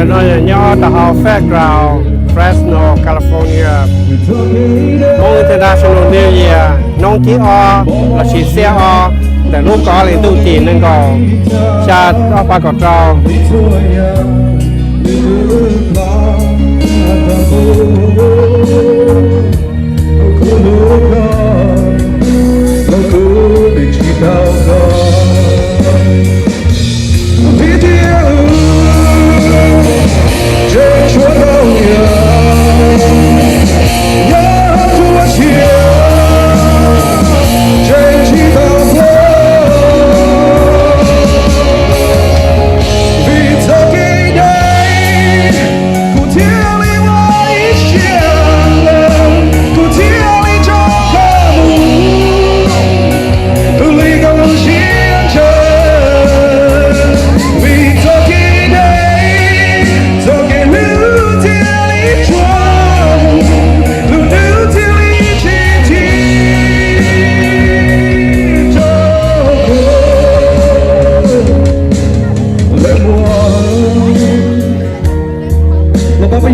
là nó nhỏ tại họ Fairground, Fresno, California. Mong International New Year, nông chí o là chỉ xe o, để lúc có liền tu tiền nên có cha ở ba cọt trâu.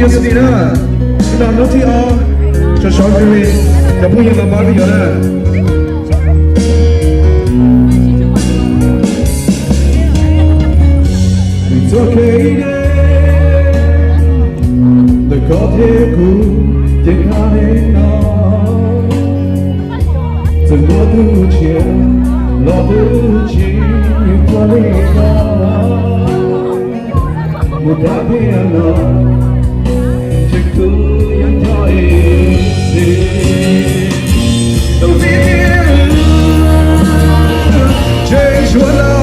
bây giờ thì đó, cái nó thì cho sáu người, để bây giờ làm bao nhiêu đó. It's okay đấy, để có thể cùng tiếng hát nó, từng lo tu chuyện, lo tu chuyện qua đi đó, một đám piano. Change what I